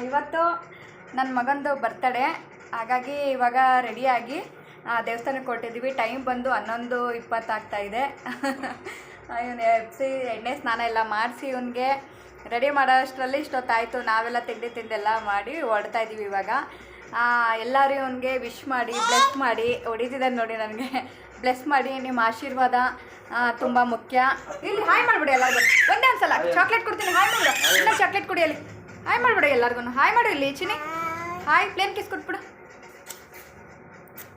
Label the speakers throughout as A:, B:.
A: ಇವತ್ತು ನನ್ನ ಮಗಂದು ಬರ್ತಡೇ, ಹಾಗಾಗಿ ಇವಾಗ ರೆಡಿಯಾಗಿ ದೇವಸ್ಥಾನಕ್ಕೆ ಹೊರಟಿದ್ದೀವಿ. ಟೈಮ್ ಬಂದು 11:20 ಆಗ್ತಾಯಿದೆ. ಇವನು ಎಬ್ಸಿ ಎಣ್ಣೆ ಸ್ನಾನ ಎಲ್ಲ ಮಾಡಿಸಿ ಇವನಿಗೆ ರೆಡಿ ಮಾಡೋ ಅಷ್ಟರಲ್ಲಿ ಇಷ್ಟೊತ್ತಾಯಿತು. ನಾವೆಲ್ಲ ತಿಂಡೆಲ್ಲ ಮಾಡಿ ಹೊರಡ್ತಾ ಇದ್ದೀವಿ. ಇವಾಗ ಎಲ್ಲರೂ ಇವನಿಗೆ ವಿಶ್ ಮಾಡಿ ಬ್ಲೆಸ್ ಮಾಡಿ ಹೊಡಿತಿದ್ದಾನೆ ನೋಡಿ. ನನಗೆ ಬ್ಲೆಸ್ ಮಾಡಿ ನಿಮ್ಮ ಆಶೀರ್ವಾದ ತುಂಬ ಮುಖ್ಯ. ಇಲ್ಲಿ ಹಾಯ್ ಮಾಡಿಬಿಡಿ ಎಲ್ಲರಿಗೂ. ಒಂದೇ ಒಂದು ಸಲ ಚಾಕ್ಲೇಟ್ ಕೊಡ್ತೀನಿ, ಹಾಯ್ ಮಾಡಿಬಿಡು. ಇಲ್ಲ ಚಾಕ್ಲೇಟ್ ಕುಡಿಯಲಿ, ಹಾಯ್ ಮಾಡಿಬಿಡು ಎಲ್ಲರಿಗೂ. ಹಾಯ್ ಮಾಡು ಇಲ್ಲಿ ಚಿನಿ, ಹಾಯ್ ಪ್ಲೇನ್ ಕಿಸ್ ಕೊಟ್ಬಿಡು.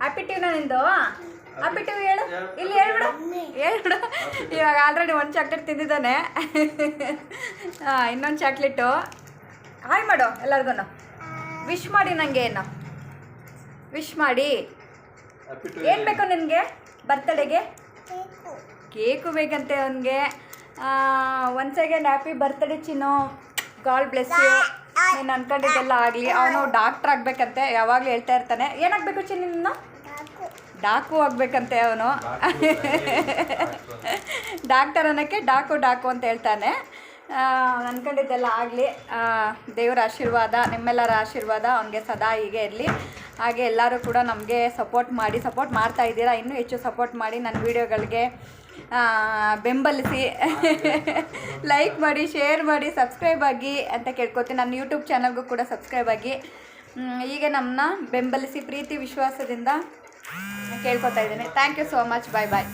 A: ಹ್ಯಾಪಿ ಟ್ಯೂನ ನಿಂದು, ಹ್ಯಾಪಿ ಟ್ಯೂ ಹೇಳು, ಇಲ್ಲಿ ಹೇಳ್ಬಿಡು. ಇವಾಗ ಆಲ್ರೆಡಿ ಒಂದು ಚಾಕ್ಲೇಟ್ ತಿಂದಿದ್ದಾನೆ. ಇನ್ನೊಂದು ಚಾಕ್ಲೇಟು. ಹಾಯ್ ಮಾಡು ಎಲ್ಲರಿಗೂ, ವಿಶ್ ಮಾಡಿ. ನನಗೆ ಏನು ವಿಶ್ ಮಾಡಿ. ಏನು ಬೇಕು ನಿನಗೆ ಬರ್ತಡೇಗೆ? ಕೇಕು ಬೇಕಂತೆ ಅವನಿಗೆ. Once again happy birthday Chinnu, god bless you. ನೀನು ಅಂದ್ಕೊಂಡಿದ್ದೆಲ್ಲ ಆಗಲಿ. ಅವನು ಡಾಕ್ಟ್ರ್ ಆಗಬೇಕಂತೆ, ಯಾವಾಗಲೂ ಹೇಳ್ತಾ ಇರ್ತಾನೆ. ಏನಾಗಬೇಕು ಚಿನ್ನು ನೀನು? ಡಾಕು ಆಗಬೇಕಂತೆ ಅವನು. ಡಾಕ್ಟರ್ ಅನ್ನೋಕ್ಕೆ ಡಾಕು ಅಂತ ಹೇಳ್ತಾನೆ. ಅಂದ್ಕೊಂಡಿದ್ದೆಲ್ಲ ಆಗಲಿ. ದೇವರ ಆಶೀರ್ವಾದ, ನಿಮ್ಮೆಲ್ಲರ ಆಶೀರ್ವಾದ ಅವನಿಗೆ ಸದಾ ಹೀಗೆ ಇರಲಿ. ಹಾಗೆ ಎಲ್ಲರೂ ಕೂಡ ನಮಗೆ ಸಪೋರ್ಟ್ ಮಾಡ್ತಾ ಇದ್ದೀರಾ. ಇನ್ನೂ ಹೆಚ್ಚು ಸಪೋರ್ಟ್ ಮಾಡಿ, ನನ್ನ ವೀಡಿಯೋಗಳಿಗೆ ಬೆಂಬಲಿಸಿ, ಲೈಕ್ ಮಾಡಿ, ಶೇರ್ ಮಾಡಿ, ಸಬ್ಸ್ಕ್ರೈಬ್ ಆಗಿ ಅಂತ ಕೇಳ್ಕೊತೀನಿ. ನನ್ನ ಯೂಟ್ಯೂಬ್ ಚಾನಲ್ಗೂ ಕೂಡ ಸಬ್ಸ್ಕ್ರೈಬ್ ಆಗಿ ಹೀಗೆ ನಮ್ಮನ್ನ ಬೆಂಬಲಿಸಿ ಪ್ರೀತಿ ವಿಶ್ವಾಸದಿಂದ ಕೇಳ್ಕೊತಾ ಇದ್ದೀನಿ. Thank you so much. Bye bye.